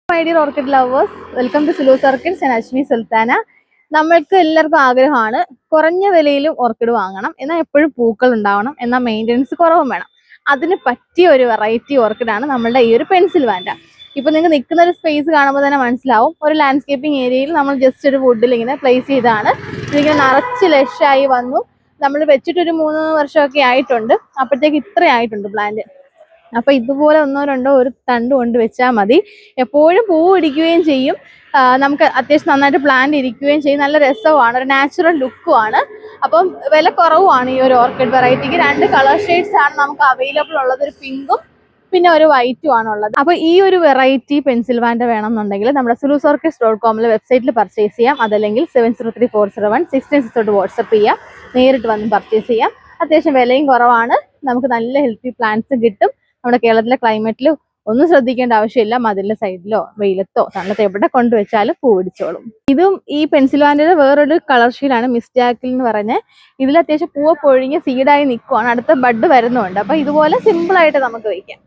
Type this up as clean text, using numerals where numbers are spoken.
My dear orchid lovers, welcome to Silo's Orchids and Ashmi Sultana. നമ്മൾക്ക് എല്ലാവർക്കും ആഗ്രഹമാണ് കുറഞ്ഞ വിലയിലും ഓർക്കിഡ് വാങ്ങണം, എന്നാൽ എപ്പോഴും പൂക്കൾ ഉണ്ടാവണം, എന്നാൽ മെയിൻ്റെനൻസ് കുറവും വേണം. അതിന് പറ്റിയ ഒരു വെറൈറ്റി ഓർക്കിഡാണ് നമ്മളുടെ ഈ ഒരു പെൻസിൽ വാൻഡ. ഇപ്പോൾ നിങ്ങൾക്ക് നിൽക്കുന്ന ഒരു സ്പേസ് കാണുമ്പോൾ തന്നെ മനസ്സിലാവും, ഒരു ലാൻഡ്സ്കേപ്പിംഗ് ഏരിയയിൽ നമ്മൾ ജസ്റ്റ് ഒരു വുഡിൽ ഇങ്ങനെ പ്ലേസ് ചെയ്താണ്. ഇതിങ്ങനെ നിറച്ച് ലഷായി വന്നു. നമ്മൾ വെച്ചിട്ടൊരു 3 വർഷമൊക്കെ ആയിട്ടുണ്ട്. അപ്പോഴത്തേക്ക് ഇത്രയായിട്ടുണ്ട് പ്ലാന്റ്. അപ്പൊ ഇതുപോലെ ഒന്നോ രണ്ടോ ഒരു തണ്ട് കൊണ്ട് വെച്ചാൽ മതി. എപ്പോഴും പൂ ഇടിക്കുകയും ചെയ്യും, നമുക്ക് അത്യാവശ്യം നന്നായിട്ട് പ്ലാന്റ് ഇരിക്കുകയും ചെയ്യും. നല്ല രസമാണ്, ഒരു നാച്ചുറൽ ലുക്കുമാണ്. അപ്പം വില കുറവാണ് ഈ ഒരു ഓർക്കിഡ് വെറൈറ്റിക്ക്. 2 കളർ ഷെയ്ഡ്സ് ആണ് നമുക്ക് അവൈലബിൾ ഉള്ളത്, ഒരു പിങ്കും പിന്നെ ഒരു വൈറ്റും ആണുള്ളത്. അപ്പൊ ഈ ഒരു വെറൈറ്റി പെൻസിൽ വാൻഡ വേണമെന്നുണ്ടെങ്കിൽ നമ്മുടെ silusorchids.com വെബ്സൈറ്റിൽ പർച്ചേസ് ചെയ്യാം. അതല്ലെങ്കിൽ 70340169 വാട്സപ്പ് ചെയ്യാം, നേരിട്ട് വന്ന് പർച്ചേസ് ചെയ്യാം. അത്യാവശ്യം വിലയും കുറവാണ്, നമുക്ക് നല്ല ഹെൽത്തി പ്ലാന്റ്സ് കിട്ടും. നമ്മുടെ കേരളത്തിലെ ക്ലൈമറ്റിൽ ഒന്നും ശ്രദ്ധിക്കേണ്ട ആവശ്യമില്ല. മതിലിന്റെ സൈഡിലോ വെയിലത്തോ തണലത്തോ എവിടെ കൊണ്ടുവച്ചാലും പൂ പിടിച്ചോളും. ഇതും ഈ പെൻസിൽ വാൻഡയുടെ വേറൊരു കളർ ഷെയ്ഡാണ് മിസ്റ്റാക്കിൽ എന്ന് പറഞ്ഞ്. ഇതിൽ അത്യാവശ്യം പൂവ് പൊഴിഞ്ഞ് സീഡായി നിൽക്കുവാണ്, അടുത്ത ബഡ് വരുന്നുണ്ട്. അപ്പൊ ഇതുപോലെ സിമ്പിൾ ആയിട്ട് നമുക്ക് വയ്ക്കാം.